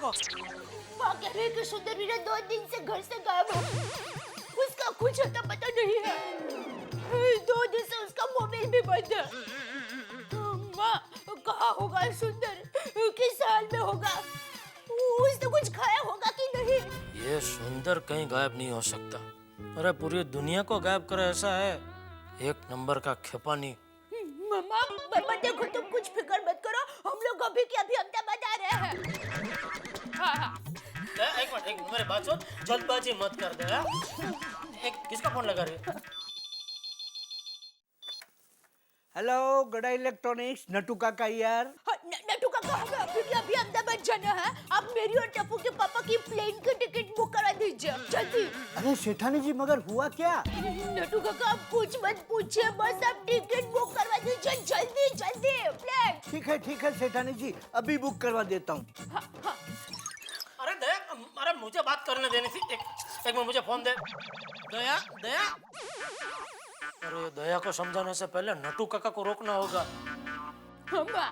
को। माँ कह रही कि सुंदर वीरा 2 दिन से घर से गायब है। उसका कुछ अता पता नहीं है। 2 दिन से उसका मोबाइल भी बंद है। माँ कहाँ होगा सुंदर, किस हाल में होगा, उसने कुछ खाया होगा कि नहीं? ये सुंदर कहीं गायब नहीं हो सकता। अरे पूरी दुनिया को गायब करे ऐसा है, एक नंबर का खेपानी। मम्मा मम्मा देखो, तुम कुछ फिक्र मत करो, हम लोग अभी के अभी अहमदाबाद आ रहे हैं। हाँ। एक मिनट मेरे बात सुन, जल्दबाजी मत कर दे। एक किसका फोन लगा रही है? हेलो गड़ा इलेक्ट्रॉनिक्स, नटू काका यार। नटू काका, हमें अभी के अभी अहमदाबाद जाना है। आप मेरी और टप्पू के पापा की प्लेन की टिकट बुक करा दीजिए जल्दी। अरे सेठानी जी, मगर हुआ क्या? नटू काका आप कुछ मत पूछिए, बस आप टिकट बुक करवा दीजिए जल्दी जल्दी प्लीज। ठीक है सेठानी जी, अभी बुक करवा देता हूँ। अरे दया, अरे मुझे बात करने देनी थी। एक मिनट मुझे फोन दे। दया दया, अरे दया को समझाने से पहले नटू काका को रोकना होगा। अम्मा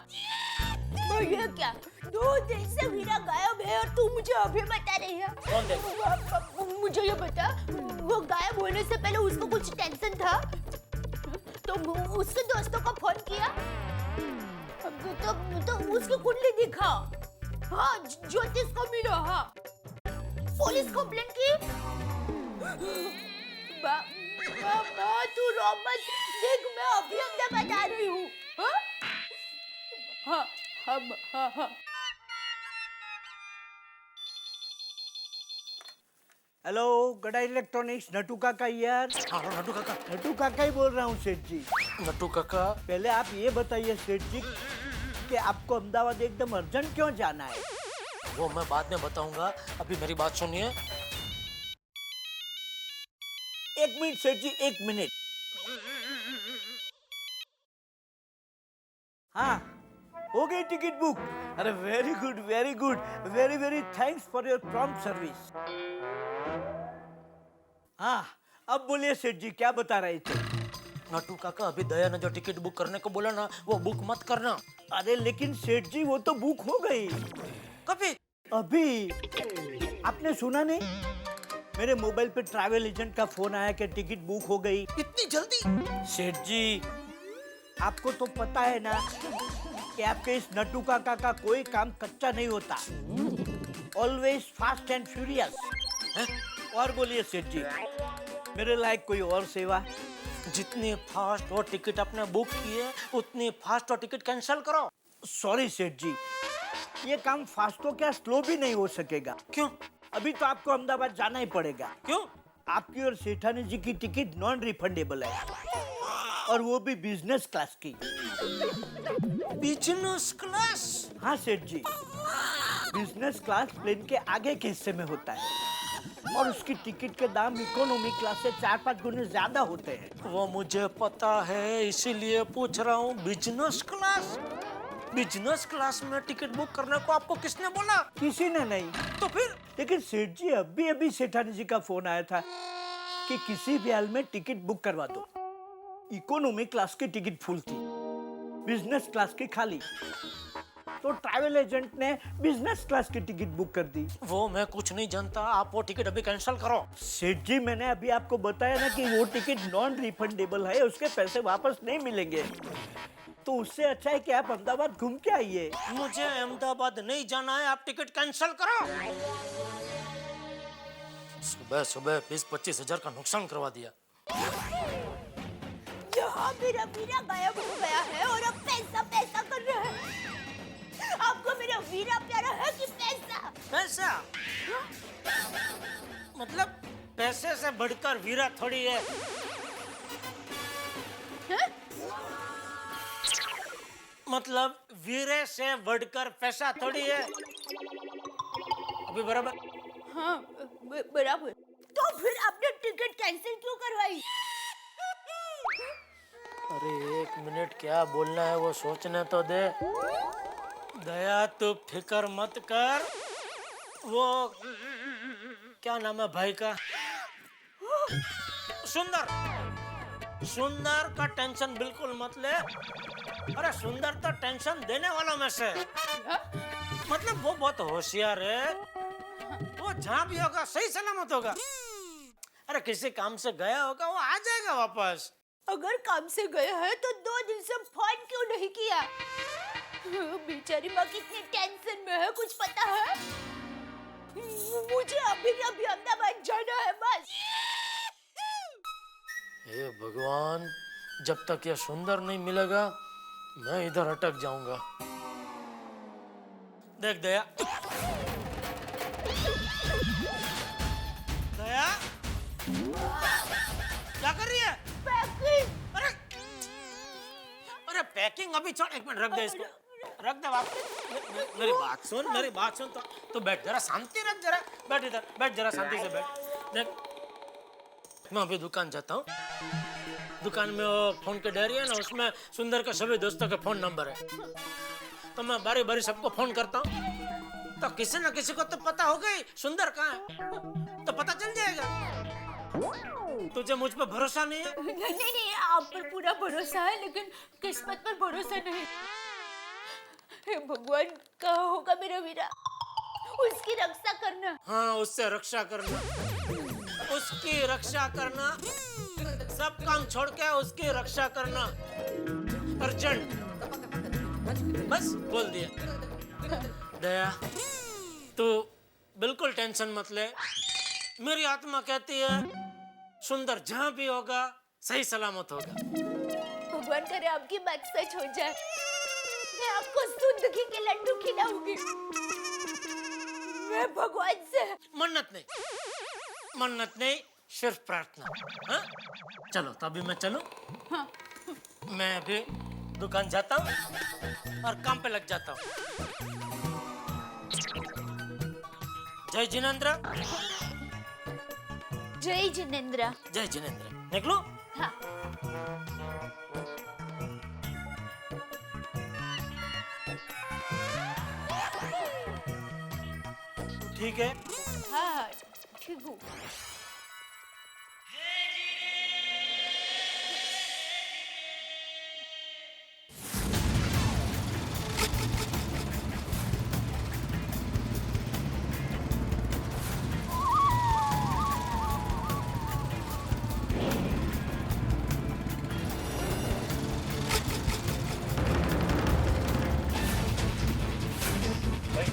ये क्या, 2 दिन से वीरा गायब है और तू मुझे अभी बता रही है? कौन दे? मुझे ये बता, वो गायब होने से पहले उसको कुछ टेंशन था तो उसके दोस्तों को फोन किया? तो उसकी कुंडली दिखा, हाँ ज्योतिष को मिला, हाँ पुलिस कंप्लेंट की। तू रो मत, देख मैं अभी अहमदाबाद आ रही हूँ। हाँ। हेलो गड़ा इलेक्ट्रॉनिक्स, नटू काका यार। हाँ नटू काका। नटू काका ही बोल रहा हूँ सेठ जी। नटू काका, पहले आप ये बताइए सेठ जी कि आपको अहमदाबाद एकदम अर्जेंट क्यों जाना है? वो मैं बाद में बताऊंगा, अभी मेरी बात सुनिए। 1 मिनट सेठ जी, 1 मिनट। हाँ, हो गई टिकट बुक। अरे very good, very very thanks for your prompt service. हाँ, अब बोलिए सेठ जी, क्या बता रहे थे? नटू काका, अभी दया ने जो टिकट बुक करने को बोला ना, वो बुक मत करना। अरे लेकिन सेठ जी, वो तो बुक हो गई। कभी? अभी आपने सुना नहीं? मेरे मोबाइल पे ट्रैवल एजेंट का फोन आया कि टिकट बुक हो गई। इतनी जल्दी? सेठ जी, आपको तो पता है ना कि आपके इस नटू काका का कोई काम कच्चा नहीं होता। Always fast and furious. और बोलिए सेठ जी, मेरे लायक कोई और सेवा? जितनी फास्ट वो टिकट आपने बुक की है, उतनी फास्ट वो टिकट कैंसिल करो। सॉरी सेठ जी, ये काम फास्ट तो क्या स्लो भी नहीं हो सकेगा। क्यों? अभी तो आपको अहमदाबाद जाना ही पड़ेगा। क्यों? आपकी और सेठानी जी की टिकट नॉन रिफंडेबल है, और वो भी बिजनेस क्लास की। Business class? हाँ सेठ जी, बिजनेस क्लास प्लेन के आगे के हिस्से में होता है और उसकी टिकट के दाम इकोनॉमी क्लास से 4-5 गुने ज्यादा होते हैं। वो मुझे पता है, इसीलिए पूछ रहा हूँ। Business class? बिजनेस क्लास में टिकट बुक करने को आपको किसने बोला? किसी ने नहीं। तो फिर? लेकिन सेठ जी, अभी सेठानी जी का फोन आया था कि किसी भी हाल में टिकट बुक करवा दो। इकोनॉमी क्लास की टिकट फुल थी, बिजनेस क्लास की खाली। तो ट्रैवल एजेंट ने बिजनेस क्लास की टिकट बुक कर दी। वो मैं कुछ नहीं जानता, आप वो टिकट अभी कैंसिल करो। सेठ जी, मैंने अभी आपको बताया ना कि वो टिकट नॉन रिफंडेबल है, उसके पैसे वापस नहीं मिलेंगे। तो उससे अच्छा है कि आप अहमदाबाद घूम के आइए। मुझे अहमदाबाद नहीं जाना है, आप टिकट कैंसिल करो। सुबह सुबह 20-25 हजार का नुकसान करवा दिया। यहाँ मेरा वीरा गायब हो गया है और अब पैसा कर रहा है। आपको मेरा वीरा प्यारा है कि पैसा? पैसा? मतलब पैसे से बढ़कर वीरा थोड़ी है। मतलब वीरे से बढ़कर पैसा थोड़ी है। अभी बराबर? हाँ बराबर। तो फिर आपने टिकट कैंसिल क्यों करवाई? अरे 1 मिनट, क्या बोलना है वो सोचने तो दे। दया तू फिक्र मत कर। वो क्या नाम है भाई का? सुंदर। सुंदर का टेंशन बिल्कुल मत ले। अरे सुंदर तो टेंशन देने वालों में से, मतलब वो बहुत होशियार है। वो जहाँ भी होगा सही सलामत होगा। अरे किसी काम से गया होगा, वो आ जाएगा वापस। अगर काम से गया है तो 2 दिन से फोन क्यों नहीं किया? बेचारी माँ कितनी टेंशन में है, कुछ पता है? मुझे अभी अभी अहमदाबाद जाना है बस। हे भगवान, जब तक ये सुंदर नहीं मिलेगा मैं इधर अटक जाऊंगा। देख दया, दया क्या कर रही है? पैकिंग। अरे अरे पैकिंग अभी छोड़, एक मिनट रख दे इसको, रख दे वापस। मेरी बात सुन, मेरी बात सुन। तो बैठ जरा, शांति रख जरा, बैठ इधर, बैठ जरा शांति से बैठ। देख मैं अभी दुकान जाता हूँ। दुकान में वो फोन के डायरी है ना, उसमें सुंदर के सभी दोस्तों के फोन नंबर है। तो मैं बारी बारी सबको फोन करता हूँ, तो किसी न किसी को तो पता हो गई सुंदर कहाँ है, तो पता चल जाएगा। तुझे मुझ पर भरोसा नहीं है? नहीं, आप पर पूरा भरोसा है, लेकिन किस्मत पर भरोसा नहीं। हे भगवान, कहाँ होगा मेरा वीरा? उसकी रक्षा करना। हाँ, उससे रक्षा करना, उसकी रक्षा करना। सब काम छोड़ के उसकी रक्षा करना, अर्जेंट। बस बोल दिया। दया, तू बिल्कुल टेंशन मत ले। मेरी आत्मा कहती है सुंदर जहां भी होगा सही सलामत होगा। भगवान करे आपकी बात सच हो जाए। मैं आपको दूध घी के लड्डू खिलाऊंगी। मैं भगवान से मन्नत नहीं, सिर्फ प्रार्थना। हाँ? चलो तो अभी मैं चलूं? हाँ। मैं अभी दुकान जाता हूँ और काम पे लग जाता हूँ। जय जिनेंद्र। जय जिनेंद्र। जय जिनेंद्र। निकलो? हाँ। ठीक है। हाँ, ठीक हूँ।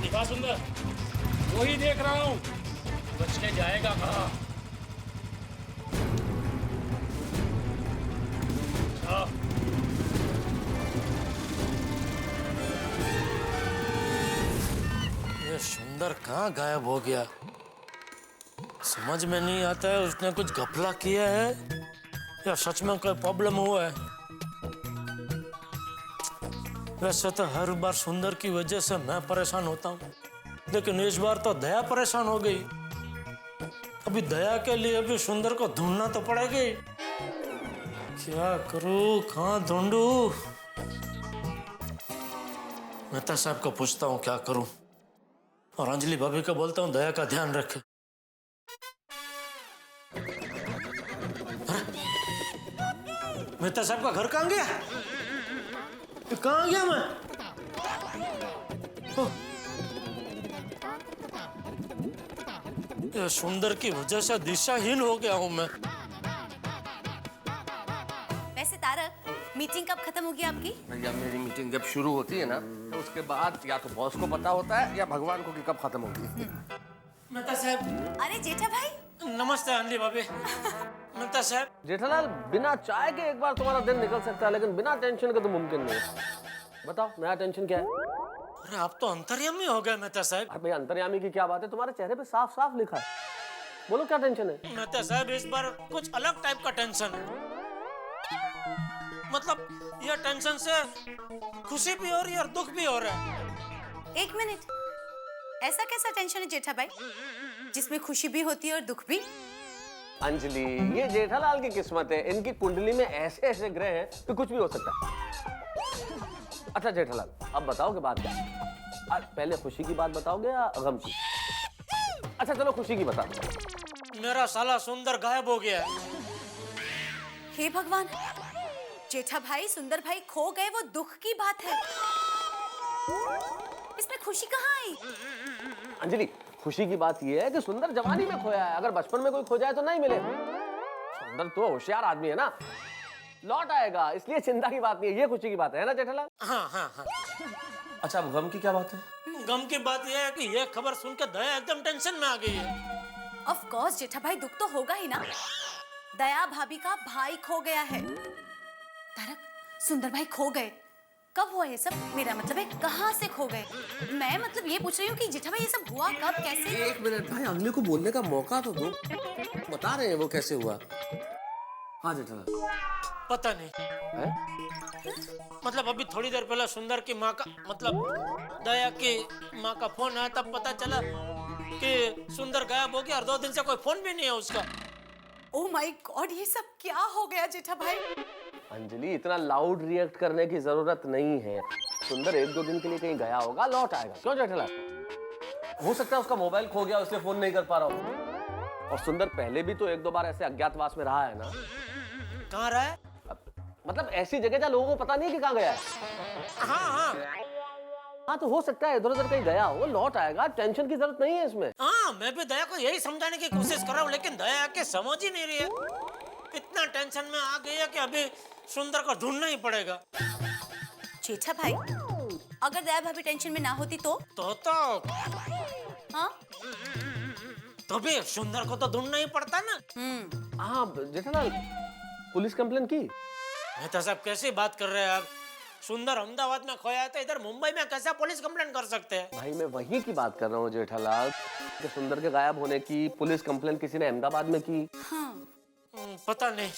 दिखा सुंदर, वही देख रहा हूँ, बच के जाएगा कहाँ? ये सुंदर कहाँ गायब हो गया? समझ में नहीं आता है, उसने कुछ घपला किया है या सच में कोई प्रॉब्लम हुआ है। वैसे तो हर बार सुंदर की वजह से मैं परेशान होता हूँ, लेकिन इस बार तो दया परेशान हो गई। अभी दया के लिए भी सुंदर को ढूंढना तो पड़ेगा ही। क्या करूँ, कहाँ ढूंढूं? मेहता साहब को पूछता हूँ क्या करूँ, और अंजलि भाभी को बोलता हूँ दया का ध्यान रखे। मेहता साहब का घर कहाँ गया? कहाँ गया मैं? ये सुंदर की वजह से दिशाहीन हो गया हूँ मैं। वैसे तारक, मीटिंग कब खत्म होगी आपकी? भैया मेरी मीटिंग जब शुरू होती है ना, तो उसके बाद या तो बॉस को पता होता है या भगवान को कि कब खत्म होगी। मेहता साहब। अरे जेठा भाई। नमस्ते अंजलि भाभी। मेहता साहब। जेठालाल, बिना चाय के एक बार तुम्हारा दिन निकल सकता है, लेकिन बिना टेंशन के तो मुमकिन नहीं है। बताओ नया टेंशन क्या है? अरे आप तो अंतर्यामी हो गए मेहता साहब। अरे भैया अंतर्यामी की क्या बात है, तुम्हारे चेहरे पे साफ साफ लिखा है। बोलो क्या टेंशन है? मेहता साहब इस बार कुछ अलग टाइप का टेंशन है। मतलब यह टेंशन से खुशी भी हो रही है और दुख भी हो रहा है। एक मिनट, ऐसा कैसा टेंशन है जेठा भाई जिसमें खुशी भी होती है और दुख भी? अंजलि, ये जेठालाल की किस्मत है, इनकी कुंडली में ऐसे ऐसे ग्रह हैं कि कुछ भी हो सकता है। अच्छा जेठालाल, अब बताओ कि बात क्या है? पहले खुशी की बात बताओगे या गम की? अच्छा चलो खुशी की बता। मेरा साला सुंदर गायब हो गया है। हे भगवान, जेठा भाई सुंदर भाई खो गए वो दुख की बात है, इसमें खुशी कहाँ आई? अंजलि, खुशी की बात यह है कि सुंदर जवानी में खोया है। अगर बचपन में कोई खो जाए तो नहीं मिले। सुंदर तो होशियार आदमी है ना, लौट आएगा, इसलिए चिंता की बात नहीं है। ये खुशी की बात है ना जेठालाल? हाँ हाँ हाँ। अच्छा, अब गम की क्या बात है? गम की बात यह है कि यह खबर सुनकर दया एकदम टेंशन में आ गई है। ऑफ कोर्स जेठा भाई, दुख तो होगा ही ना। दया भाभी का भाई खो गया है। तारक, सुंदर भाई खो गए, कब हुआ ये सब? मेरा मतलब है कहाँ से खो गए? मैं मतलब ये पूछ रही हूँ कि जेठा भाई ये सब हुआ कब, कैसे? एक मिनट भाई, अगले को बोलने का मौका तो दो। बता रहे हैं वो कैसे हुआ। हाँ जेठालाल। पता नहीं है? मतलब अभी थोड़ी देर पहले सुंदर की माँ का मतलब दया की माँ का फोन आया, तब पता चला कि सुंदर गायब हो गया और 2 दिन से कोई फोन भी नहीं है उसका। ओह माय गॉड, ये सब क्या हो गया जेठा भाई? अंजलि, इतना लाउड रिएक्ट करने की जरूरत नहीं है। सुंदर 1-2 दिन के लिए कहीं गया होगा, लौट आएगा। क्यों जेठालाल? हो सकता है उसका मोबाइल खो गया, इसलिए फोन नहीं कर पा रहा हो। और सुंदर पहले भी तो 1-2 बार ऐसे अज्ञातवास में रहा है ना। कहाँ रहा है? मतलब ऐसी जगह जहाँ लोगों को पता नहीं कि कहाँ गया है। हाँ हाँ हाँ, तो हो सकता है इधर उधर कहीं गया हो, लौट आएगा। टेंशन की जरूरत नहीं है इसमें। हाँ, मैं भी दया को यही समझाने की कोशिश कर रहा हूँ, लेकिन दया के समझ ही नहीं रही है। इतना टेंशन में आ गई है कि अभी सुंदर को ढूंढना ही पड़ेगा। जेठा भाई, अगर दया भाभी टेंशन में ना होती तो? हाँ? तो भी सुंदर को तो ढूंढना ही पड़ता ना। हाँ जेठालाल, पुलिस कंप्लेन की? मैं तो सब कैसी बात कर रहे हैं आप? सुंदर अहमदाबाद में खोया है तो इधर मुंबई में कैसे पुलिस कंप्लेन कर सकते हैं? भाई मैं वही की बात कर रहा हूँ जेठालाल, कि सुंदर के गायब होने की पुलिस कंप्लेन किसी ने अहमदाबाद में की। पता नहीं,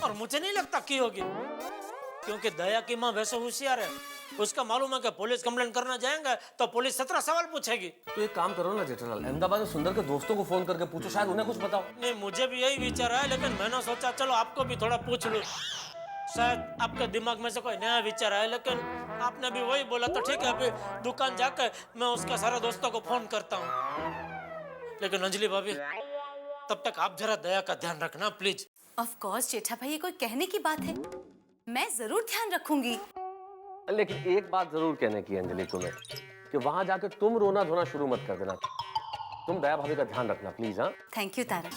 और मुझे नहीं लगता की होगी, क्योंकि दया की माँ वैसे होशियार है। उसका मालूम है कि पुलिस कंप्लेन करना जाएंगे तो पुलिस 17 सवाल पूछेगी। तो एक काम करो ना जेठालाल, अहमदाबाद में सुंदर के दोस्तों को फोन करके पूछो, शायद उन्हें कुछ बताओ। नहीं, मुझे भी यही विचार है, लेकिन मैंने सोचा चलो आपको भी थोड़ा पूछ लूं, शायद आपके दिमाग में से कोई नया विचार आए। लेकिन आपने भी वही बोला तो ठीक है, अभी दुकान जाकर मैं उसके सारे दोस्तों को फोन करता हूँ। लेकिन अंजलि भाभी, तब तक आप जरा दया का ध्यान रखना प्लीज। ऑफ कोर्स जेठा भाई, ये कोई कहने की बात है, मैं जरूर ध्यान रखूंगी। लेकिन एक बात जरूर कहने की अंजलि तुम्हें, कि वहां जाकर तुम रोना धोना शुरू मत कर देना। तुम दया भाभी का ध्यान रखना प्लीज। हाँ, थैंक यू तारक।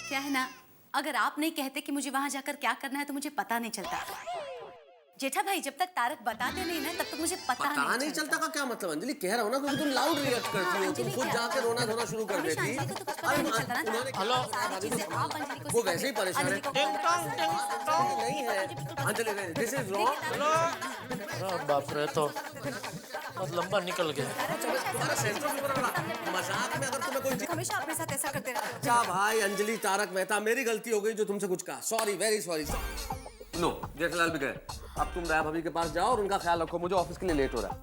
क्या है ना, अगर आप नहीं कहते कि मुझे वहां जाकर क्या करना है तो मुझे पता नहीं चलता। जेठा भाई, जब तक तारक बताते नहीं ना तब तक मुझे पता नहीं चलता। का क्या मतलब अंजलि? कह रहा हूँ ना, क्योंकि तुम लाउड रिएक्ट करती हो, तुम खुद जाके रोना धोना शुरू कर देती। हेलो, वो वैसे ही परेशान है। टिंग टोंग टिंग टोंग। नहीं है Anjali, this is wrong. Hello, अरे बाप रे, तो बहुत लंबा निकल गया। मजाक में अगर तुम्हें कोई चीज। हमेशा अपने साथ ऐसा करते रहते हो। अच्छा भाई, अंजलि, तारक मेहता, मेरी गलती हो गई जो तुमसे कुछ कहा। Sorry, very sorry. No, Jethalal भी गए। अब तुम दया भाभी के पास जाओ और उनका ख्याल रखो, मुझे ऑफिस के लिए लेट हो रहा है।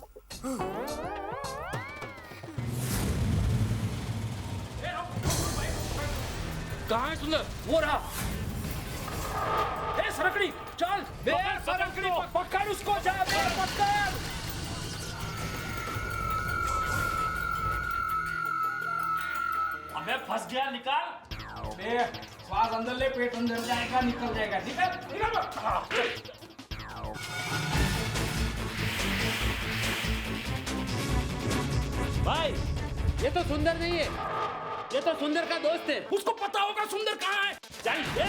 कहाँ है सुंदर? वो रहा। ए सरकड़ी, चल बे, सरकड़ी पकड़ उसको, जा बे, पकड़। अबे फंस गया, निकाल। बे, श्वास अंदर ले, पेट अंदर जाएगा, निकल जाएगा। निकल निकल। हाँ, चल। भाई, ये तो सुंदर नहीं है, ये तो सुंदर का दोस्त है। उसको पता होगा सुंदर कहाँ है। जाइए।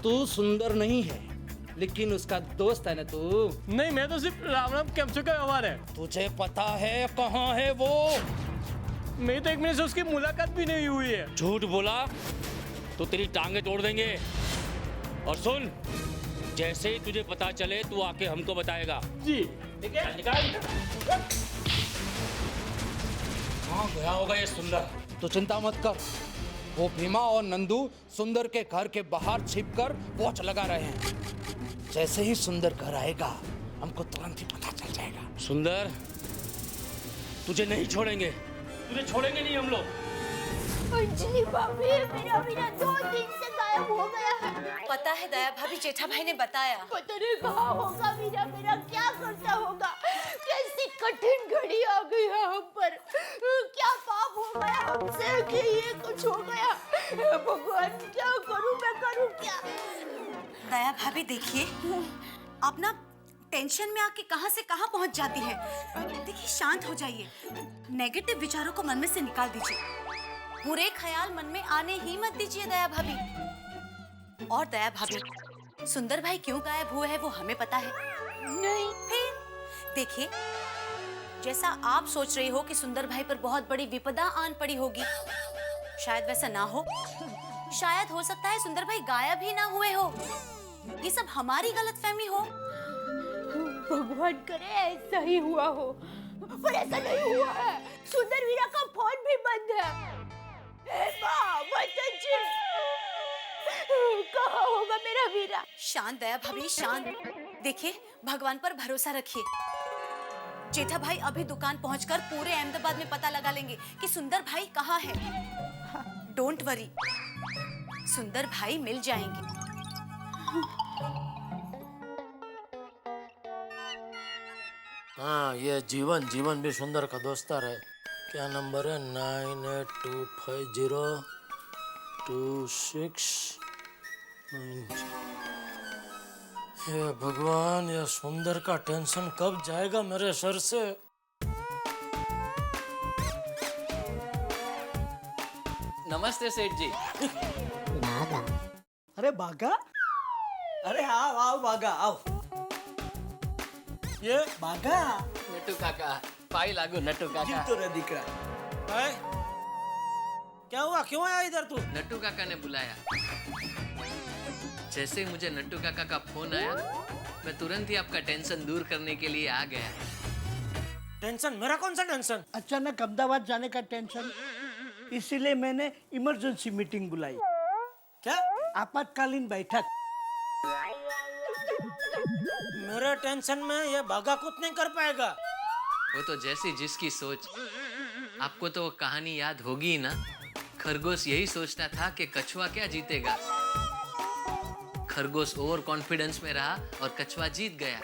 तू सुंदर नहीं है, लेकिन उसका दोस्त है ना तू। नहीं, मैं तो सिर्फ राम राम कैप्चर का व्यवहार है। तुझे पता है कहाँ है वो? मैं तो 1 महीने से उसकी मुलाकात भी नहीं हुई है। झूठ बोला तो तेरी टांगे तोड़ देंगे। और सुन, जैसे ही तुझे पता चले तू आके हमको बताएगा। जी ठीक है, निकाल। कहाँ गया होगा ये सुंदर? तो चिंता मत कर, वो भीमा और नंदू सुंदर के घर के बाहर छिपकर वॉच लगा रहे हैं। जैसे ही सुंदर घर आएगा हमको तुरंत ही पता चल जाएगा। सुंदर, तुझे नहीं छोड़ेंगे, तुझे छोड़ेंगे नहीं हम लोग। अंजलि भाभी, मेरा 2 दिन से गायब हो गया है। पता है दया भाभी, जेठा भाई ने बताया। पता नहीं कहाँ होगा मेरा क्या करता होगा, कैसी कठिन घड़ी आ गई है हम पर। क्या पाप हो गया हमसे कि ये कुछ हो गया। हे भगवान, क्या करूं मैं, करूं क्या। दया भाभी देखिए, आप ना टेंशन में आके कहां से कहां पहुंच जाती है। देखिए शांत हो जाइए, नेगेटिव विचारों को मन में से निकाल दीजिए, बुरे ख्याल मन में आने ही मत दीजिए दया भाभी। और दया भाभी, सुंदर भाई क्यों गायब हुए हैं वो हमें पता है? नहीं। फिर देखिए, जैसा आप सोच रही हो कि सुंदर भाई पर बहुत बड़ी विपदा आन पड़ी होगी, शायद वैसा ना हो। शायद हो सकता है सुंदर भाई गायब ही ना हुए हो, ये सब हमारी गलतफहमी हो। भगवान करे ऐसा ही हुआ हो, पर ऐसा नहीं हुआ है। सुंदर वीरा का फोन भी बंद है। हे माँ, बताइए, कहाँ होगा मेरा वीरा? शांत दया भाभी, शांत। देखिए, भगवान पर भरोसा रखिए। जेठा भाई अभी दुकान पहुंचकर पूरे अहमदाबाद में पता लगा लेंगे कि सुंदर भाई कहाँ है। डोंट वरी, सुंदर भाई मिल जाएंगे। हाँ, ये जीवन जीवन भी सुंदर का दोस्तार है। क्या नंबर है? 98250269। हे भगवान, ये सुंदर का टेंशन कब जाएगा मेरे सर से। नमस्ते सेठ जी। अरे बागा, अरे आओ आओ बागा आओ। ये बागा नट्टू काका, पाई लागू नट्टू काका। तो रहा दिख रहा है। है? क्या हुआ, क्यों आया इधर तू? नट्टू काका ने बुलाया। जैसे ही मुझे नट्टू काका का फोन आया, मैं तुरंत ही आपका टेंशन दूर करने के लिए आ गया। टेंशन? मेरा कौन सा टेंशन? अचानक अहमदाबाद जाने का टेंशन, इसीलिए मैंने इमरजेंसी मीटिंग बुलाई। क्या? आपातकालीन बैठक। मेरे टेंशन में ये भागा कुछ नहीं कर पाएगा। वो तो जैसी जिसकी सोच। आपको तो वो कहानी याद होगी ही ना। खरगोश यही सोचता था कि कछुआ क्या जीतेगा। खरगोश ओवर कॉन्फिडेंस में रहा और कछुआ जीत गया।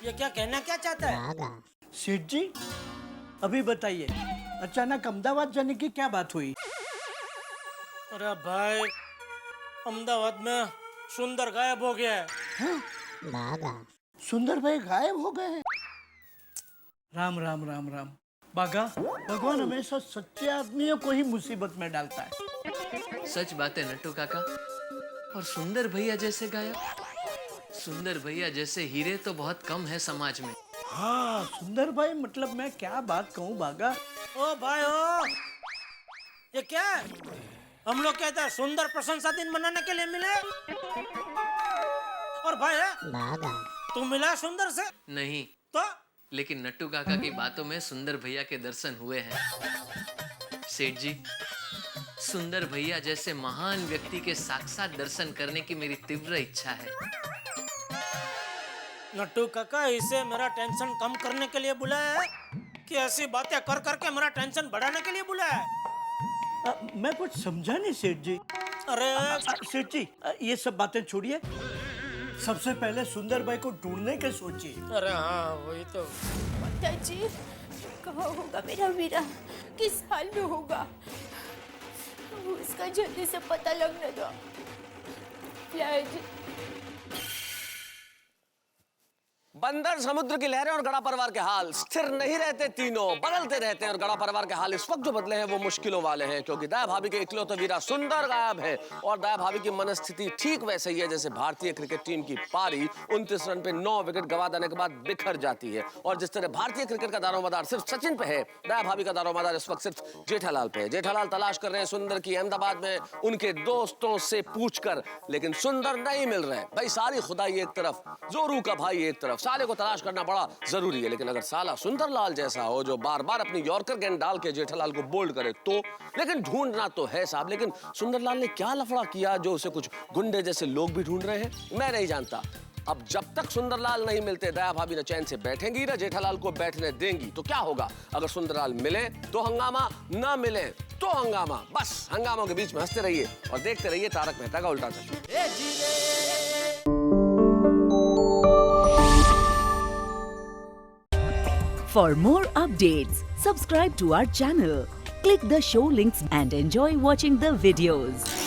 ये क्या कहना क्या चाहता है? सेठ जी, अभी बताइए, अचानक अहमदाबाद जाने की क्या बात हुई? अरे भाई, अहमदाबाद में सुंदर गायब हो गया है। सुंदर भाई गायब हो गए हैं। राम राम राम राम। बागा, भगवान हमेशा सच्चे आदमियों को ही मुसीबत में डालता है। सच बात है नट्टू काका। और सुंदर भैया जैसे गायब? सुंदर भैया जैसे हीरे तो बहुत कम है समाज में। हाँ, सुंदर भाई मतलब मैं क्या बात कहूँ बागा। ओ भाई ओ, ये क्या है? हम लोग कहते हैं सुंदर प्रशंसा दिन मनाने के लिए मिले, और भाई है तू मिला सुंदर से? नहीं, तो लेकिन नट्टू काका की बातों में सुंदर भैया के दर्शन हुए हैं। सेठ जी, सुंदर भैया जैसे महान व्यक्ति के साक्षात दर्शन करने की मेरी तीव्र इच्छा है। नट्टू काका इसे मेरा टेंशन कम करने के लिए बुलाया है कि ऐसी बातें कर करके मेरा टेंशन बढ़ाने के लिए बुलाया है? मैं कुछ समझा नहीं सेठ जी। अरे सेठ जी, ये सब बातें छोड़िए, सबसे पहले सुंदर भाई को ढूंढने के सोचिए। अरे हाँ, वही तो। माताजी, कहाँ होगा मेरा वीरा? किस हाल में होगा? उसका जल्दी से पता लगने दो। लाज। बंदर, समुद्र की लहरें और गड़ा परिवार के हाल स्थिर नहीं रहते, तीनों बदलते रहते हैं। और गड़ा परिवार के हाल इस वक्त जो बदले हैं वो मुश्किलों वाले हैं, क्योंकि दया भाभी के इकलौते वीरा सुंदर गायब है। और दया भाभी की मनस्थिति ठीक वैसे ही है जैसे भारतीय क्रिकेट टीम की पारी 29 रन पे 9 विकेट गवा देने के बाद बिखर जाती है। और जिस तरह भारतीय क्रिकेट का दारोमदार सिर्फ सचिन पे है, दया भाभी का दारोमदार इस वक्त सिर्फ जेठालाल पे है। जेठालाल तलाश कर रहे हैं सुंदर की अहमदाबाद में उनके दोस्तों से पूछकर, लेकिन सुंदर नहीं मिल रहे। भाई, सारी खुदाई एक तरफ, जोरू का भाई एक तरफ, साले को तलाश करना बड़ा जरूरी है। लेकिन अगर साला सुंदरलाल जैसा हो जो बार बार अपनी यॉर्कर गेंद डाल के जेठालाल को बोल्ड करे तो, लेकिन ढूंढना तो है साहब। लेकिन सुंदरलाल ने क्या लफड़ा किया जो उसे कुछ गुंडे जैसे लोग भी ढूंढ रहे हैं, मैं नहीं जानता। अब जब तक सुंदरलाल नहीं मिलते, दया भाभी न चैन से बैठेंगी न जेठालाल को बैठने देंगी। तो क्या होगा? अगर सुंदरलाल मिले तो हंगामा, ना मिले तो हंगामा। बस हंगामों के बीच में हंसते रहिए और देखते रहिए तारक मेहता का उल्टा चश्मा। For more updates, subscribe to our channel, click the show links and enjoy watching the videos.